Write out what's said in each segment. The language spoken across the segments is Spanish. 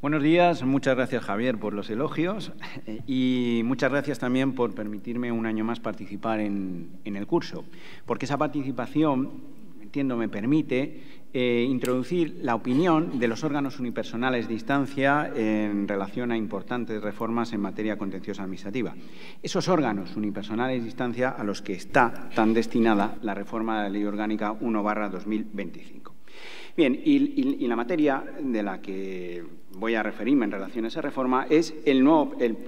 Buenos días, muchas gracias Javier por los elogios y muchas gracias también por permitirme un año más participar en el curso, porque esa participación, entiendo, me permite introducir la opinión de los órganos unipersonales de instancia en relación a importantes reformas en materia contenciosa administrativa. Esos órganos unipersonales de instancia a los que está tan destinada la reforma de la Ley Orgánica 1/2025. Bien, y la materia de la que voy a referirme en relación a esa reforma es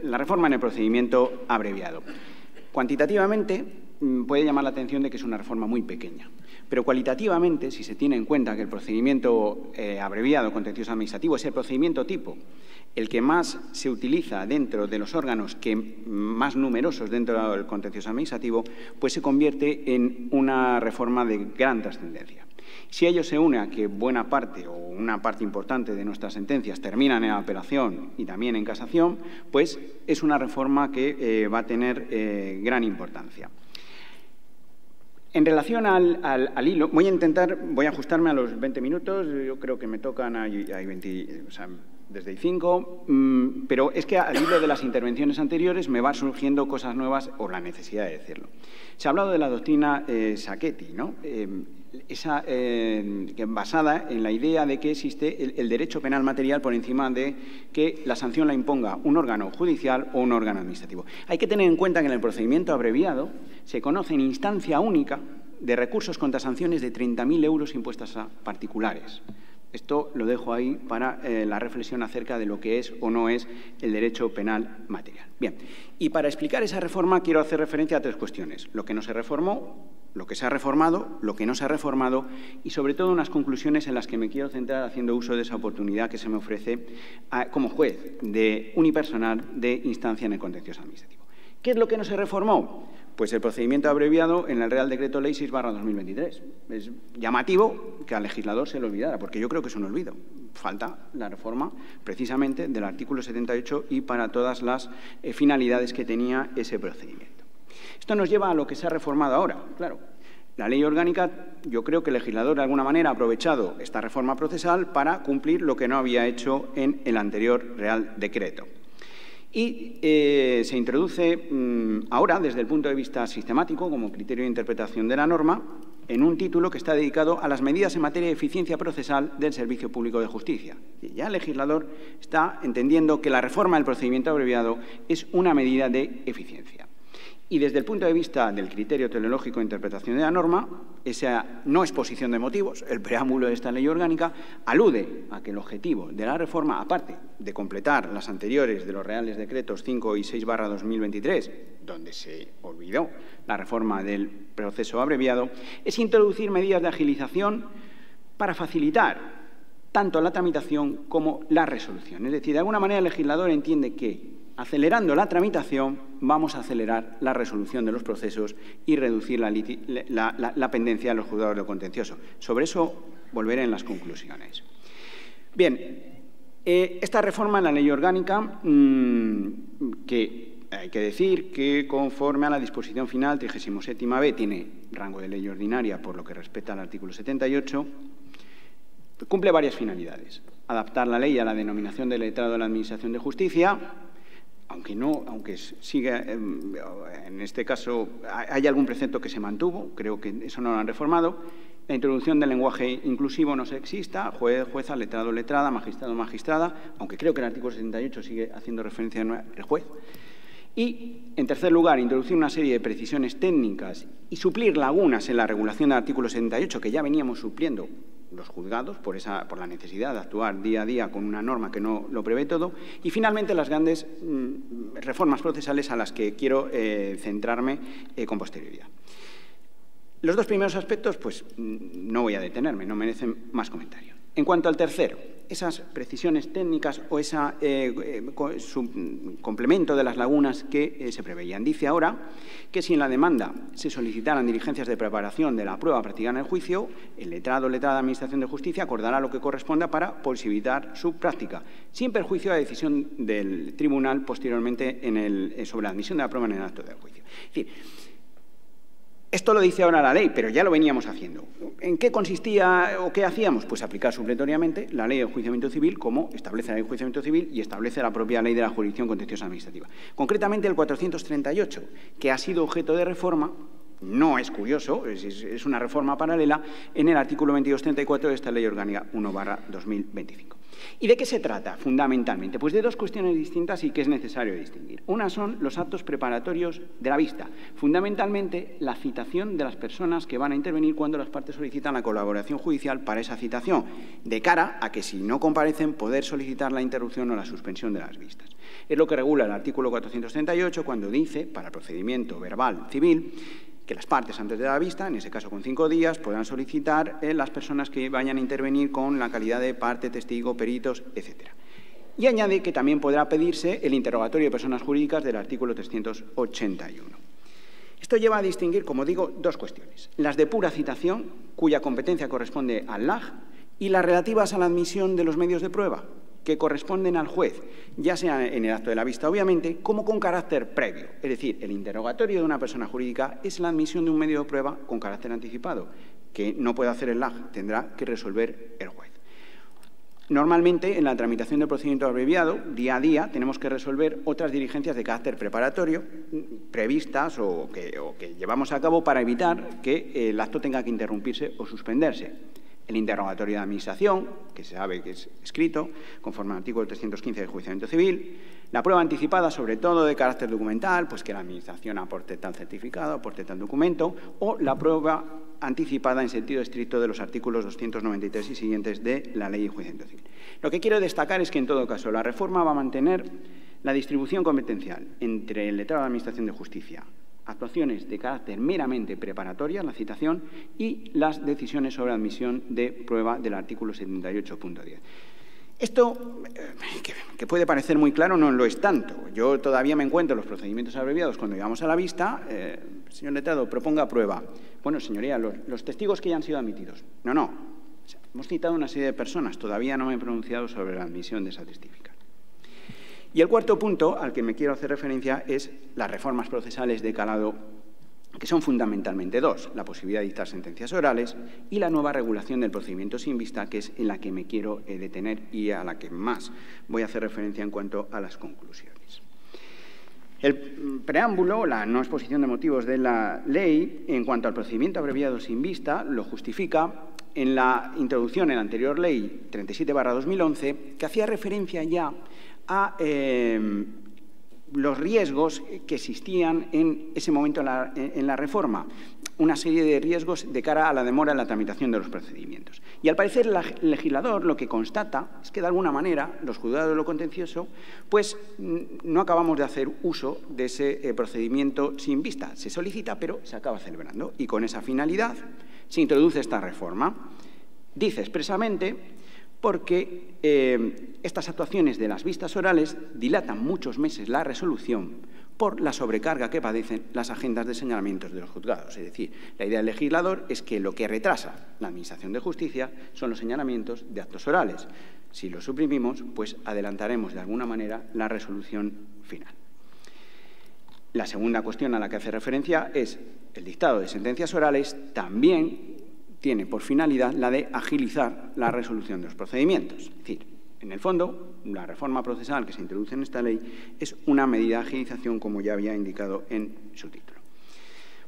la reforma en el procedimiento abreviado. Cuantitativamente puede llamar la atención de que es una reforma muy pequeña, pero cualitativamente, si se tiene en cuenta que el procedimiento abreviado contencioso administrativo es el procedimiento tipo, el que más se utiliza dentro de los órganos más numerosos dentro del contencioso administrativo, pues se convierte en una reforma de gran trascendencia. Si ello se une a que buena parte o una parte importante de nuestras sentencias terminan en apelación y también en casación, pues es una reforma que va a tener gran importancia. En relación al hilo, voy a ajustarme a los 20 minutos, yo creo que me tocan desde 5, pero es que al hilo de las intervenciones anteriores me van surgiendo cosas nuevas o la necesidad de decirlo. Se ha hablado de la doctrina Sacchetti, ¿no? Basada en la idea de que existe el derecho penal material por encima de que la sanción la imponga un órgano judicial o un órgano administrativo. Hay que tener en cuenta que en el procedimiento abreviado se conoce en instancia única de recursos contra sanciones de 30.000 euros impuestas a particulares. Esto lo dejo ahí para la reflexión acerca de lo que es o no es el derecho penal material. Bien, y para explicar esa reforma quiero hacer referencia a tres cuestiones: lo que no se reformó, lo que se ha reformado, lo que no se ha reformado y, sobre todo, unas conclusiones en las que me quiero centrar haciendo uso de esa oportunidad que se me ofrece como juez unipersonal de instancia en el contencioso administrativo. ¿Qué es lo que no se reformó? Pues el procedimiento abreviado en el Real Decreto Ley 6/2023. Es llamativo que al legislador se le olvidara, porque yo creo que es un olvido. Falta la reforma precisamente del artículo 78 y para todas las finalidades que tenía ese procedimiento. Esto nos lleva a lo que se ha reformado ahora. Claro, la Ley Orgánica, yo creo que el legislador de alguna manera ha aprovechado esta reforma procesal para cumplir lo que no había hecho en el anterior Real Decreto. Y se introduce ahora, desde el punto de vista sistemático, como criterio de interpretación de la norma, en un título que está dedicado a las medidas en materia de eficiencia procesal del Servicio Público de Justicia. Y ya el legislador está entendiendo que la reforma del procedimiento abreviado es una medida de eficiencia. Y desde el punto de vista del criterio teleológico de interpretación de la norma, esa no exposición de motivos, el preámbulo de esta ley orgánica, alude a que el objetivo de la reforma, aparte de completar las anteriores de los Reales Decretos 5 y 6/2023, donde se olvidó la reforma del proceso abreviado, es introducir medidas de agilización para facilitar tanto la tramitación como la resolución. Es decir, de alguna manera el legislador entiende que acelerando la tramitación vamos a acelerar la resolución de los procesos y reducir la pendencia de los juzgados de lo contencioso. Sobre eso volveré en las conclusiones. Bien, esta reforma en la Ley Orgánica, que hay que decir que conforme a la disposición final 37ª-B tiene rango de ley ordinaria por lo que respecta al artículo 78, cumple varias finalidades. Adaptar la ley a la denominación de letrado de la Administración de Justicia, aunque sigue, en este caso, hay algún precepto que se mantuvo, creo que eso no lo han reformado. La introducción del lenguaje inclusivo no sexista, juez, jueza, letrado, letrada, magistrado, magistrada, aunque creo que el artículo 78 sigue haciendo referencia al juez. Y, en tercer lugar, introducir una serie de precisiones técnicas y suplir lagunas en la regulación del artículo 78, que ya veníamos supliendo los juzgados por la necesidad de actuar día a día con una norma que no lo prevé todo. Y, finalmente, las grandes reformas procesales a las que quiero centrarme con posterioridad. Los dos primeros aspectos, pues, no voy a detenerme, no merecen más comentario. En cuanto al tercero, esas precisiones técnicas o ese complemento de las lagunas que se preveían. Dice ahora que si en la demanda se solicitaran diligencias de preparación de la prueba practicada en el juicio, el letrado o letrada de Administración de Justicia acordará lo que corresponda para posibilitar su práctica, sin perjuicio de la decisión del tribunal posteriormente sobre la admisión de la prueba en el acto del juicio. Es decir, Esto lo dice ahora la ley, pero ya lo veníamos haciendo. ¿En qué consistía o qué hacíamos? Pues aplicar supletoriamente la ley de enjuiciamiento civil, como establece la ley de enjuiciamiento civil y establece la propia ley de la jurisdicción contenciosa administrativa. Concretamente el 438, que ha sido objeto de reforma, no es curioso, es una reforma paralela, en el artículo 2234 de esta Ley Orgánica 1/2025. ¿Y de qué se trata, fundamentalmente? Pues de dos cuestiones distintas y que es necesario distinguir. Una son los actos preparatorios de la vista, fundamentalmente la citación de las personas que van a intervenir cuando las partes solicitan la colaboración judicial para esa citación, de cara a que, si no comparecen, poder solicitar la interrupción o la suspensión de las vistas. Es lo que regula el artículo 438 cuando dice, para procedimiento verbal civil, que las partes antes de la vista, en ese caso con 5 días, podrán solicitar las personas que vayan a intervenir con la calidad de parte, testigo, peritos, etc. Y añade que también podrá pedirse el interrogatorio de personas jurídicas del artículo 381. Esto lleva a distinguir, como digo, dos cuestiones. Las de pura citación, cuya competencia corresponde al LAG, y las relativas a la admisión de los medios de prueba, que corresponden al juez, ya sea en el acto de la vista, obviamente, como con carácter previo. Es decir, el interrogatorio de una persona jurídica es la admisión de un medio de prueba con carácter anticipado, que no puede hacer el LAG, tendrá que resolver el juez. Normalmente, en la tramitación del procedimiento abreviado, día a día, tenemos que resolver otras diligencias de carácter preparatorio previstas o que llevamos a cabo para evitar que el acto tenga que interrumpirse o suspenderse. El interrogatorio de administración, que se sabe que es escrito, conforme al artículo 315 del enjuiciamiento civil. La prueba anticipada, sobre todo de carácter documental, pues que la Administración aporte tal certificado, aporte tal documento, o la prueba anticipada en sentido estricto de los artículos 293 y siguientes de la Ley de enjuiciamiento civil. Lo que quiero destacar es que, en todo caso, la reforma va a mantener la distribución competencial entre el letrado de Administración de Justicia, actuaciones de carácter meramente preparatoria, la citación, y las decisiones sobre admisión de prueba del artículo 78.10. Esto, que puede parecer muy claro, no lo es tanto. Yo todavía me encuentro en los procedimientos abreviados cuando llegamos a la vista. Señor letrado, proponga prueba. Bueno, señoría, los testigos que ya han sido admitidos. No. O sea, hemos citado una serie de personas. Todavía no me he pronunciado sobre la admisión de esa testificación. Y el cuarto punto al que me quiero hacer referencia es las reformas procesales de calado, que son fundamentalmente dos: la posibilidad de dictar sentencias orales y la nueva regulación del procedimiento sin vista, que es en la que me quiero detener y a la que más voy a hacer referencia en cuanto a las conclusiones. El preámbulo, la no exposición de motivos de la ley, en cuanto al procedimiento abreviado sin vista, lo justifica en la introducción en la anterior ley 37/2011, que hacía referencia ya a los riesgos que existían en ese momento en la reforma, una serie de riesgos de cara a la demora en la tramitación de los procedimientos. Y al parecer el legislador lo que constata es que, de alguna manera, los juzgados de lo contencioso pues no acabamos de hacer uso de ese procedimiento sin vista. Se solicita, pero se acaba celebrando. Y con esa finalidad se introduce esta reforma. Dice expresamente: porque estas actuaciones de las vistas orales dilatan muchos meses la resolución por la sobrecarga que padecen las agendas de señalamientos de los juzgados. Es decir, la idea del legislador es que lo que retrasa la Administración de Justicia son los señalamientos de actos orales. Si los suprimimos, pues adelantaremos de alguna manera la resolución final. La segunda cuestión a la que hace referencia es el dictado de sentencias orales. También tiene por finalidad la de agilizar la resolución de los procedimientos. Es decir, en el fondo, la reforma procesal que se introduce en esta ley es una medida de agilización, como ya había indicado en su título.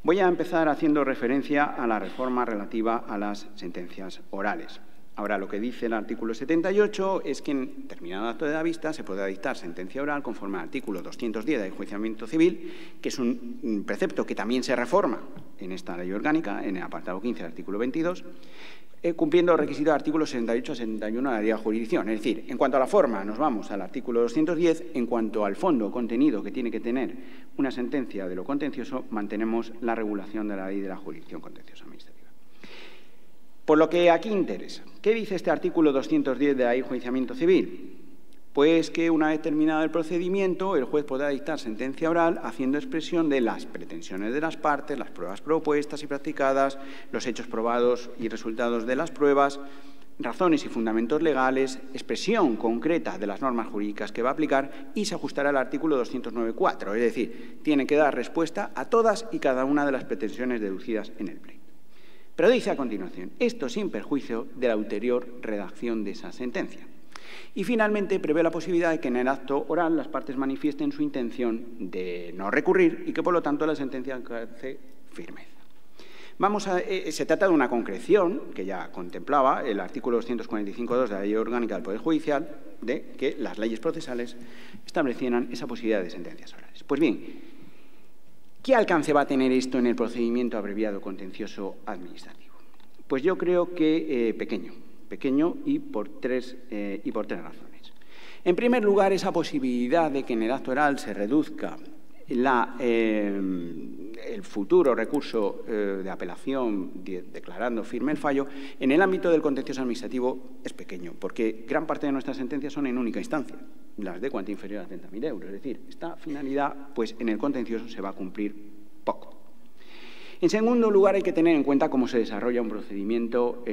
Voy a empezar haciendo referencia a la reforma relativa a las sentencias orales. Ahora, lo que dice el artículo 78 es que en determinado acto de la vista se podrá dictar sentencia oral conforme al artículo 210 del enjuiciamiento civil, que es un precepto que también se reforma en esta ley orgánica, en el apartado 15 del artículo 22, cumpliendo los requisitos del artículo 68 a 71 de la ley de jurisdicción. Es decir, en cuanto a la forma, nos vamos al artículo 210. En cuanto al fondo, contenido que tiene que tener una sentencia de lo contencioso, mantenemos la regulación de la ley de la jurisdicción contenciosa administrativa. Por lo que aquí interesa, ¿qué dice este artículo 210 de la Ley de Enjuiciamiento Civil? Pues que, una vez terminado el procedimiento, el juez podrá dictar sentencia oral haciendo expresión de las pretensiones de las partes, las pruebas propuestas y practicadas, los hechos probados y resultados de las pruebas, razones y fundamentos legales, expresión concreta de las normas jurídicas que va a aplicar y se ajustará al artículo 209.4, es decir, tiene que dar respuesta a todas y cada una de las pretensiones deducidas en el pleito. Pero dice a continuación, esto sin perjuicio de la ulterior redacción de esa sentencia. Y finalmente prevé la posibilidad de que en el acto oral las partes manifiesten su intención de no recurrir y que por lo tanto la sentencia alcance firmeza. Se trata de una concreción que ya contemplaba el artículo 245.2 de la Ley Orgánica del Poder Judicial, de que las leyes procesales establecieran esa posibilidad de sentencias orales. Pues bien, ¿qué alcance va a tener esto en el procedimiento abreviado contencioso administrativo? Pues yo creo que pequeño y por tres razones. En primer lugar, esa posibilidad de que en el acto oral se reduzca el futuro recurso de apelación declarando firme el fallo, en el ámbito del contencioso administrativo es pequeño, porque gran parte de nuestras sentencias son en única instancia, las de cuantía inferior a 30.000 euros. Es decir, esta finalidad, pues en el contencioso se va a cumplir poco. En segundo lugar, hay que tener en cuenta cómo se desarrolla un procedimiento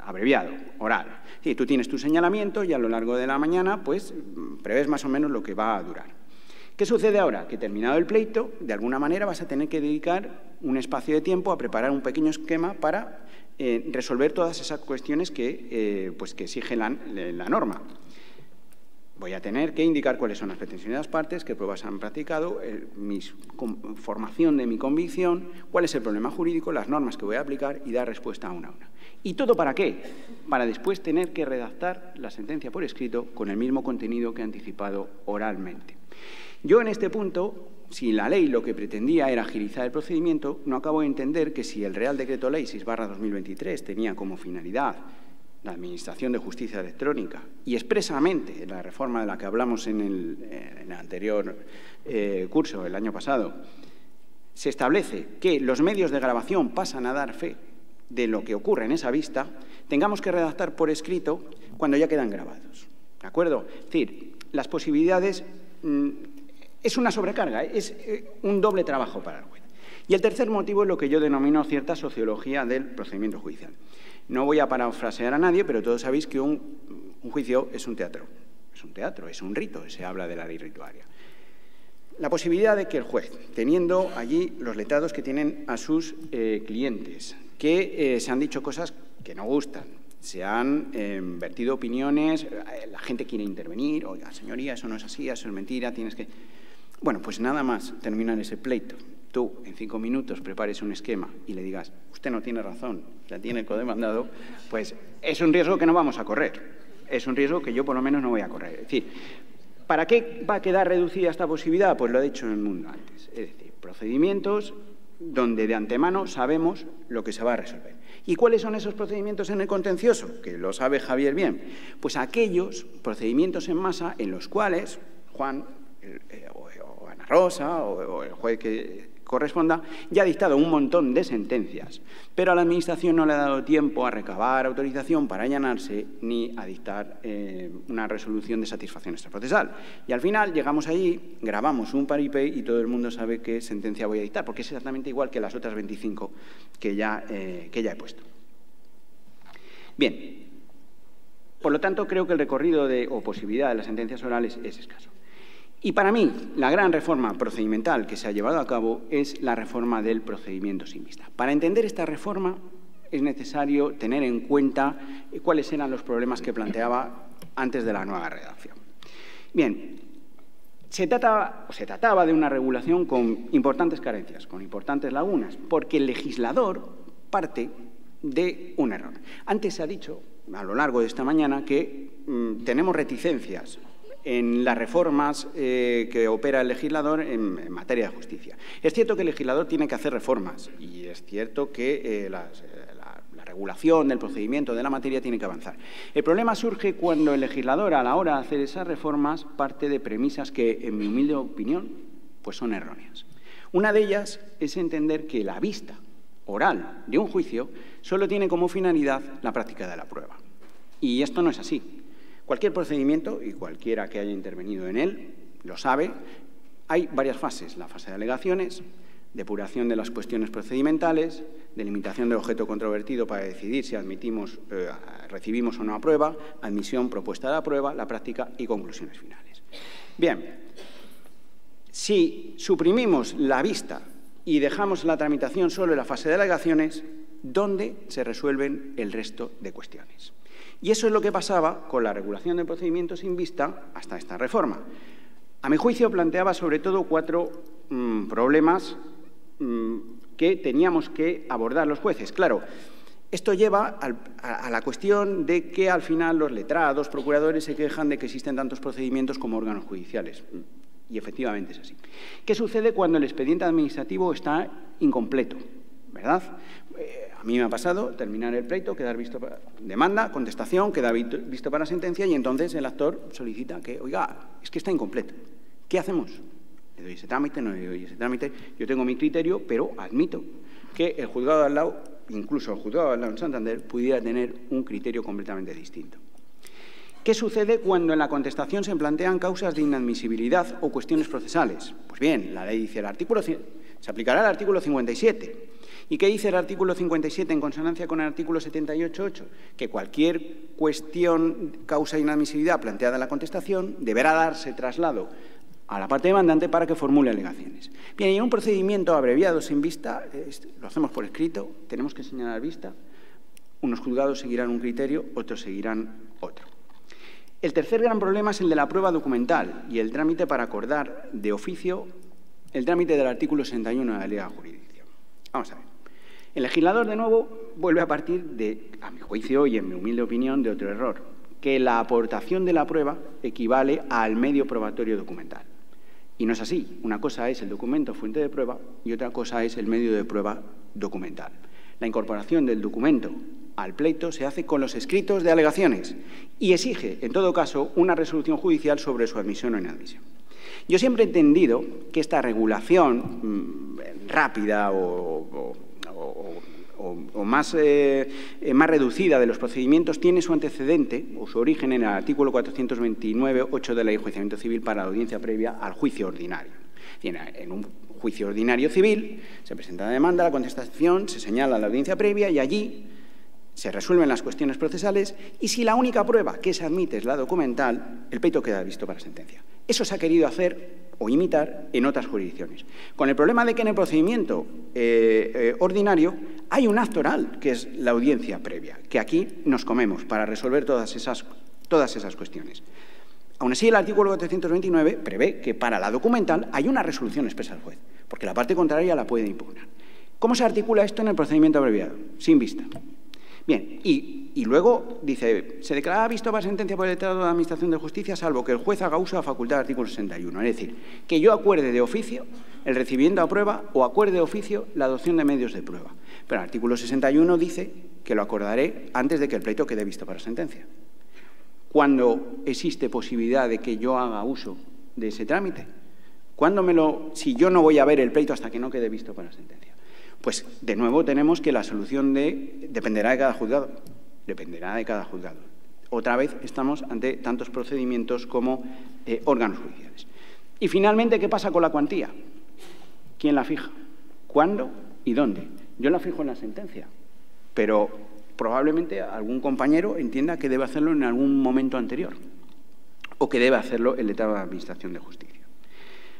abreviado, oral. Sí, tú tienes tu señalamiento y a lo largo de la mañana, pues prevés más o menos lo que va a durar. ¿Qué sucede ahora? Que terminado el pleito, de alguna manera vas a tener que dedicar un espacio de tiempo a preparar un pequeño esquema para resolver todas esas cuestiones que exige la norma. Voy a tener que indicar cuáles son las pretensiones de las partes, qué pruebas han practicado, formación de mi convicción, cuál es el problema jurídico, las normas que voy a aplicar y dar respuesta a una a una. ¿Y todo para qué? Para después tener que redactar la sentencia por escrito con el mismo contenido que he anticipado oralmente. Yo en este punto, si la ley lo que pretendía era agilizar el procedimiento, no acabo de entender que si el Real Decreto Ley 6/2023 tenía como finalidad la Administración de Justicia Electrónica y expresamente la reforma de la que hablamos en el anterior curso, el año pasado, se establece que los medios de grabación pasan a dar fe de lo que ocurre en esa vista, tengamos que redactar por escrito cuando ya quedan grabados. ¿De acuerdo? Es decir, las posibilidades... es una sobrecarga, es un doble trabajo para el juez. Y el tercer motivo es lo que yo denomino cierta sociología del procedimiento judicial. No voy a parafrasear a nadie, pero todos sabéis que un juicio es un teatro. Es un rito, se habla de la ley rituaria. La posibilidad de que el juez, teniendo allí los letrados que tienen a sus clientes, que se han dicho cosas que no gustan, se han vertido opiniones, la gente quiere intervenir, oiga, señoría, eso no es así, eso es mentira, tienes que... Bueno, pues nada más terminar ese pleito. Tú, en 5 minutos, prepares un esquema y le digas, usted no tiene razón, ya tiene el codemandado, pues es un riesgo que no vamos a correr. Es un riesgo que yo, por lo menos, no voy a correr. Es decir, ¿para qué va a quedar reducida esta posibilidad? Pues lo he dicho en el mundo antes. Es decir, procedimientos donde de antemano sabemos lo que se va a resolver. ¿Y cuáles son esos procedimientos en el contencioso? Que lo sabe Javier bien. Pues aquellos procedimientos en masa en los cuales Juan o Ana Rosa o el juez que corresponda ya ha dictado un montón de sentencias, pero a la Administración no le ha dado tiempo a recabar autorización para allanarse ni a dictar una resolución de satisfacción extraprocesal. Y al final llegamos allí, grabamos un paripé y todo el mundo sabe qué sentencia voy a dictar, porque es exactamente igual que las otras 25 que ya he puesto. Bien, por lo tanto, creo que el recorrido o posibilidad de las sentencias orales es escaso. Y para mí, la gran reforma procedimental que se ha llevado a cabo es la reforma del procedimiento sin vista. Para entender esta reforma es necesario tener en cuenta cuáles eran los problemas que planteaba antes de la nueva redacción. Bien, se trataba de una regulación con importantes carencias, con importantes lagunas, porque el legislador parte de un error. Antes se ha dicho, a lo largo de esta mañana, que tenemos reticencias en las reformas que opera el legislador en materia de justicia. Es cierto que el legislador tiene que hacer reformas y es cierto que la regulación del procedimiento de la materia tiene que avanzar. El problema surge cuando el legislador, a la hora de hacer esas reformas, parte de premisas que, en mi humilde opinión, pues son erróneas. Una de ellas es entender que la vista oral de un juicio solo tiene como finalidad la práctica de la prueba. Y esto no es así. Cualquier procedimiento, y cualquiera que haya intervenido en él, lo sabe, hay varias fases. La fase de alegaciones, depuración de las cuestiones procedimentales, delimitación del objeto controvertido para decidir si admitimos, recibimos o no a prueba, admisión propuesta de la prueba, la práctica y conclusiones finales. Bien, si suprimimos la vista y dejamos la tramitación solo en la fase de alegaciones, ¿dónde se resuelven el resto de cuestiones? Y eso es lo que pasaba con la regulación de procedimientos sin vista hasta esta reforma. A mi juicio, planteaba sobre todo 4 problemas que teníamos que abordar los jueces. Claro, esto lleva a la cuestión de que al final los letrados, procuradores, se quejan de que existen tantos procedimientos como órganos judiciales. Y efectivamente es así. ¿Qué sucede cuando el expediente administrativo está incompleto? ¿Verdad? A mí me ha pasado terminar el pleito, quedar visto para demanda, contestación, queda visto para sentencia y entonces el actor solicita que, oiga, es que está incompleto. ¿Qué hacemos? ¿Le doy ese trámite? ¿No le doy ese trámite? Yo tengo mi criterio, pero admito que el juzgado de al lado, incluso el juzgado de al lado en Santander, pudiera tener un criterio completamente distinto. ¿Qué sucede cuando en la contestación se plantean causas de inadmisibilidad o cuestiones procesales? Pues bien, la ley dice, se aplicará el artículo 57. ¿Y qué dice el artículo 57 en consonancia con el artículo 78.8? Que cualquier cuestión, causa de inadmisibilidad planteada en la contestación deberá darse traslado a la parte demandante para que formule alegaciones. Bien, y en un procedimiento abreviado sin vista, lo hacemos por escrito, tenemos que señalar vista, unos juzgados seguirán un criterio, otros seguirán otro. El tercer gran problema es el de la prueba documental y el trámite para acordar de oficio el trámite del artículo 61 de la Ley de Jurisdicción. Vamos a ver. El legislador, de nuevo, vuelve a partir de, a mi juicio y en mi humilde opinión, de otro error, que la aportación de la prueba equivale al medio probatorio documental. Y no es así. Una cosa es el documento fuente de prueba y otra cosa es el medio de prueba documental. La incorporación del documento al pleito se hace con los escritos de alegaciones y exige, en todo caso, una resolución judicial sobre su admisión o inadmisión. Yo siempre he entendido que esta regulación rápida o más reducida de los procedimientos tiene su antecedente o su origen en el artículo 429.8 de la Ley de Enjuiciamiento Civil para la audiencia previa al juicio ordinario. En un juicio ordinario civil se presenta la demanda, la contestación, se señala la audiencia previa y allí se resuelven las cuestiones procesales y si la única prueba que se admite es la documental, el pleito queda visto para sentencia. Eso se ha querido hacer o imitar en otras jurisdicciones. Con el problema de que en el procedimiento ordinario hay un acto oral, que es la audiencia previa, que aquí nos comemos para resolver todas esas cuestiones. Aún así, el artículo 429 prevé que para la documental hay una resolución expresa del juez, porque la parte contraria la puede impugnar. ¿Cómo se articula esto en el procedimiento abreviado? Sin vista. Bien, y luego dice, se declarará visto para sentencia por el letrado de la Administración de Justicia, salvo que el juez haga uso de la facultad del artículo 61. Es decir, que yo acuerde de oficio el recibimiento a prueba o acuerde de oficio la adopción de medios de prueba. Pero el artículo 61 dice que lo acordaré antes de que el pleito quede visto para sentencia. ¿Cuándo existe posibilidad de que yo haga uso de ese trámite? Si yo no voy a ver el pleito hasta que no quede visto para sentencia. Pues, de nuevo, tenemos que la solución dependerá de cada juzgado. Dependerá de cada juzgado. Otra vez estamos ante tantos procedimientos como órganos judiciales. Y, finalmente, ¿qué pasa con la cuantía? ¿Quién la fija? ¿Cuándo y dónde? Yo la fijo en la sentencia, pero probablemente algún compañero entienda que debe hacerlo en algún momento anterior o que debe hacerlo el letrado de la Administración de Justicia.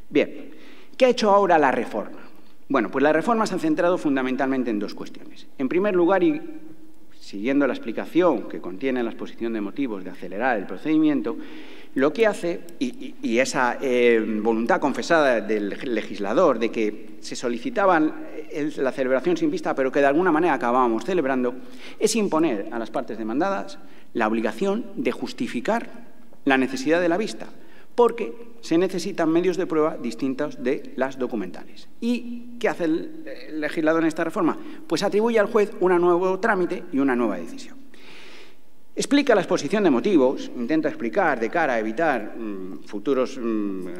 Bien, ¿qué ha hecho ahora la reforma? Bueno, pues la reforma se ha centrado fundamentalmente en 2 cuestiones. En primer lugar, y siguiendo la explicación que contiene la exposición de motivos de acelerar el procedimiento, lo que hace, y esa voluntad confesada del legislador de que se solicitaban la celebración sin vista, pero que de alguna manera acabábamos celebrando, es imponer a las partes demandadas la obligación de justificar la necesidad de la vista, porque se necesitan medios de prueba distintos de las documentales. ¿Y qué hace el legislador en esta reforma? Pues atribuye al juez un nuevo trámite y una nueva decisión. Explica la exposición de motivos, intenta explicar de cara a evitar futuros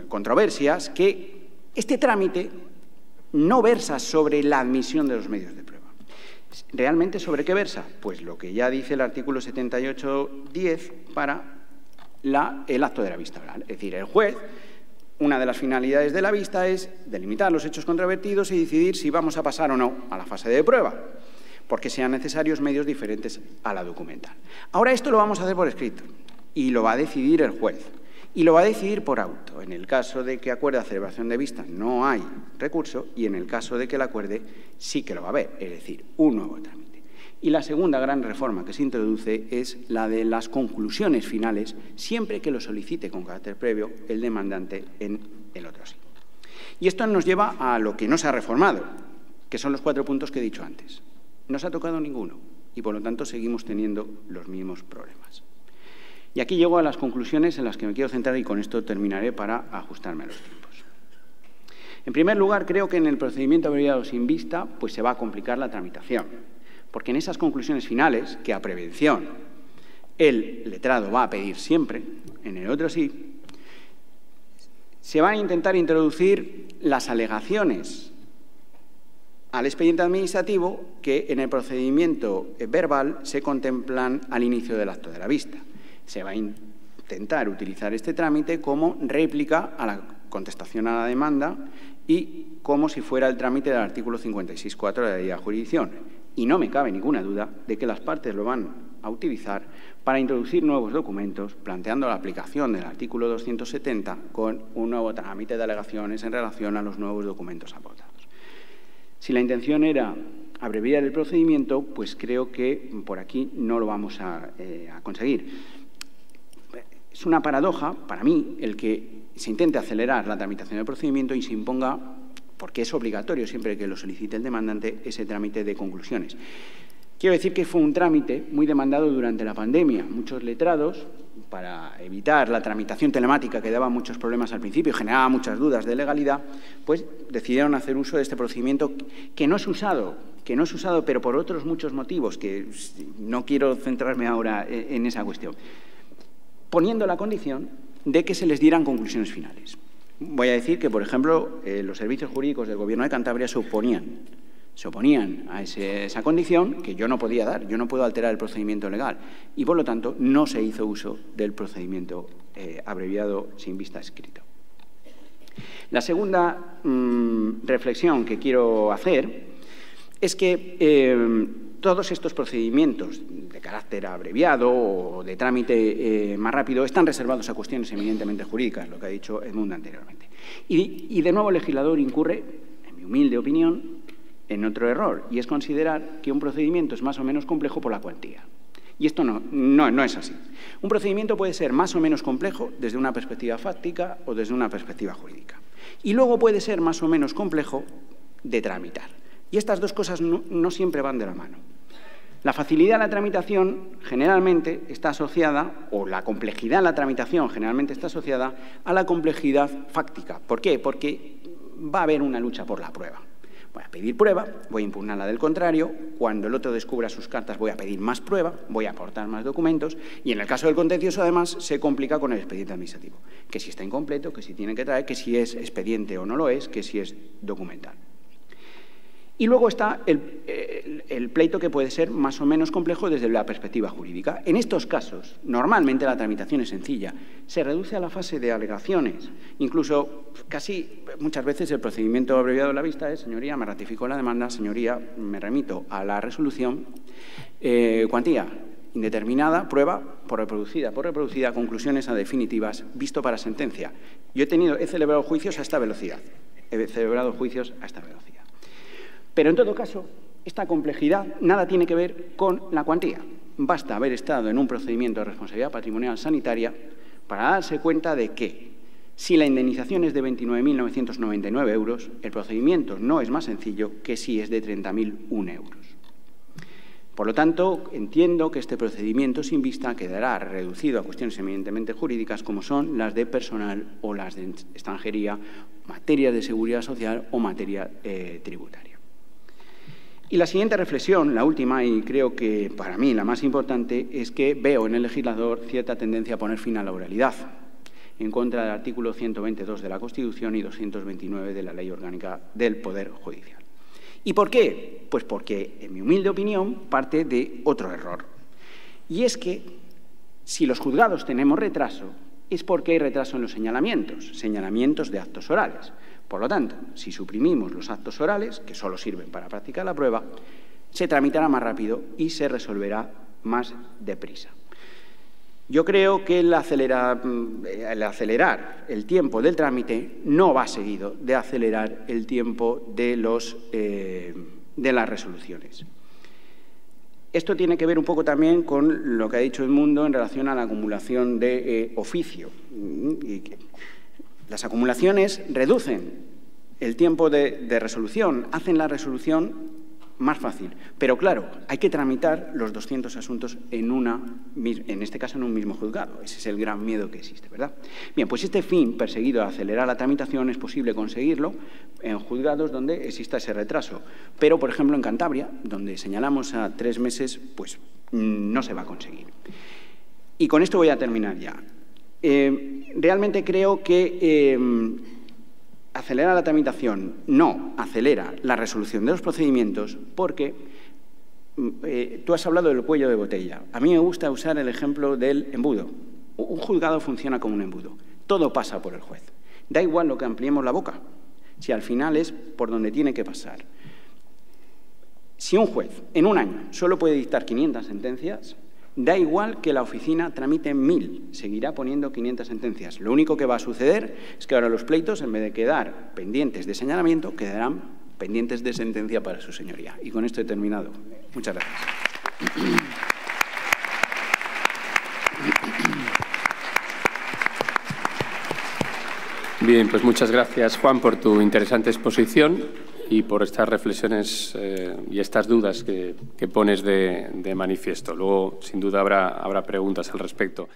controversias, que este trámite no versa sobre la admisión de los medios de prueba. ¿Realmente sobre qué versa? Pues lo que ya dice el artículo 78.10 para el acto de la vista oral. Es decir, el juez una de las finalidades de la vista es delimitar los hechos controvertidos y decidir si vamos a pasar o no a la fase de prueba, porque sean necesarios medios diferentes a la documental. Ahora esto lo vamos a hacer por escrito y lo va a decidir el juez. Y lo va a decidir por auto. En el caso de que acuerde la celebración de vista no hay recurso y en el caso de que la acuerde sí que lo va a haber, es decir, un nuevo trámite. Y la segunda gran reforma que se introduce es la de las conclusiones finales, siempre que lo solicite con carácter previo el demandante en el otro sí. Y esto nos lleva a lo que no se ha reformado, que son los 4 puntos que he dicho antes. No se ha tocado ninguno y, por lo tanto, seguimos teniendo los mismos problemas. Y aquí llego a las conclusiones en las que me quiero centrar y con esto terminaré para ajustarme a los tiempos. En primer lugar, creo que en el procedimiento abreviado sin vista pues se va a complicar la tramitación, porque en esas conclusiones finales, que a prevención el letrado va a pedir siempre, en el otro sí, se van a intentar introducir las alegaciones al expediente administrativo que en el procedimiento verbal se contemplan al inicio del acto de la vista. Se va a intentar utilizar este trámite como réplica a la contestación a la demanda y como si fuera el trámite del artículo 56.4 de la Ley de la Jurisdicción. Y no me cabe ninguna duda de que las partes lo van a utilizar para introducir nuevos documentos, planteando la aplicación del artículo 270 con un nuevo trámite de alegaciones en relación a los nuevos documentos aportados. Si la intención era abreviar el procedimiento, pues creo que por aquí no lo vamos a conseguir. Es una paradoja, para mí, el que se intente acelerar la tramitación del procedimiento y se imponga, porque es obligatorio siempre que lo solicite el demandante, ese trámite de conclusiones. Quiero decir que fue un trámite muy demandado durante la pandemia. Muchos letrados, para evitar la tramitación telemática que daba muchos problemas al principio y generaba muchas dudas de legalidad, pues decidieron hacer uso de este procedimiento que no es usado, pero por otros muchos motivos, que no quiero centrarme ahora en esa cuestión, poniendo la condición de que se les dieran conclusiones finales. Voy a decir que, por ejemplo, los servicios jurídicos del Gobierno de Cantabria se oponían a esa condición que yo no podía dar. Yo no puedo alterar el procedimiento legal y, por lo tanto, no se hizo uso del procedimiento abreviado sin vista escrito. La segunda reflexión que quiero hacer es que todos estos procedimientos de carácter abreviado o de trámite más rápido están reservados a cuestiones eminentemente jurídicas, lo que ha dicho Edmundo anteriormente. Y de nuevo el legislador incurre, en mi humilde opinión, en otro error, y es considerar que un procedimiento es más o menos complejo por la cuantía. Y esto no es así. Un procedimiento puede ser más o menos complejo desde una perspectiva fáctica o desde una perspectiva jurídica. Y luego puede ser más o menos complejo de tramitar. Y estas dos cosas no siempre van de la mano. La facilidad de la tramitación generalmente está asociada, o la complejidad de la tramitación generalmente está asociada a la complejidad fáctica. ¿Por qué? Porque va a haber una lucha por la prueba. Voy a pedir prueba, voy a impugnar la del contrario, cuando el otro descubra sus cartas voy a pedir más prueba, voy a aportar más documentos y en el caso del contencioso además se complica con el expediente administrativo, que si está incompleto, que si tiene que traer, que si es expediente o no lo es, que si es documental. Y luego está el pleito que puede ser más o menos complejo desde la perspectiva jurídica. En estos casos, normalmente la tramitación es sencilla. Se reduce a la fase de alegaciones. Incluso, casi muchas veces el procedimiento abreviado de la vista es, señoría, me ratificó la demanda, señoría, me remito a la resolución, cuantía indeterminada, prueba por reproducida, conclusiones a definitivas, visto para sentencia. Yo he celebrado juicios a esta velocidad. Pero, en todo caso, esta complejidad nada tiene que ver con la cuantía. Basta haber estado en un procedimiento de responsabilidad patrimonial sanitaria para darse cuenta de que, si la indemnización es de 29.999 euros, el procedimiento no es más sencillo que si es de 30.001 euros. Por lo tanto, entiendo que este procedimiento sin vista quedará reducido a cuestiones eminentemente jurídicas como son las de personal o las de extranjería, materia de seguridad social o materia tributaria. Y la siguiente reflexión, la última, y creo que para mí la más importante, es que veo en el legislador cierta tendencia a poner fin a la oralidad, en contra del artículo 122 de la Constitución y 229 de la Ley Orgánica del Poder Judicial. ¿Y por qué? Pues porque, en mi humilde opinión, parte de otro error. Y es que, si los juzgados tenemos retraso, es porque hay retraso en los señalamientos de actos orales. Por lo tanto, si suprimimos los actos orales, que solo sirven para practicar la prueba, se tramitará más rápido y se resolverá más deprisa. Yo creo que el acelerar el tiempo del trámite no va seguido de acelerar el tiempo de las resoluciones. Esto tiene que ver un poco también con lo que ha dicho Edmundo en relación a la acumulación de oficio. Las acumulaciones reducen el tiempo de resolución, hacen la resolución más fácil. Pero claro, hay que tramitar los 200 asuntos en este caso en un mismo juzgado. Ese es el gran miedo que existe, ¿verdad? Bien, pues este fin perseguido de acelerar la tramitación es posible conseguirlo en juzgados donde exista ese retraso. Pero, por ejemplo, en Cantabria, donde señalamos a 3 meses, pues no se va a conseguir. Y con esto voy a terminar ya. Realmente creo que acelerar la tramitación no acelera la resolución de los procedimientos porque tú has hablado del cuello de botella. A mí me gusta usar el ejemplo del embudo. Un juzgado funciona como un embudo. Todo pasa por el juez. Da igual lo que ampliemos la boca, si al final es por donde tiene que pasar. Si un juez en un año solo puede dictar 500 sentencias, da igual que la oficina tramite 1000, seguirá poniendo 500 sentencias. Lo único que va a suceder es que ahora los pleitos, en vez de quedar pendientes de señalamiento, quedarán pendientes de sentencia para su señoría. Y con esto he terminado. Muchas gracias. Bien, pues muchas gracias, Juan, por tu interesante exposición y por estas reflexiones y estas dudas que pones de manifiesto. Luego, sin duda, habrá preguntas al respecto.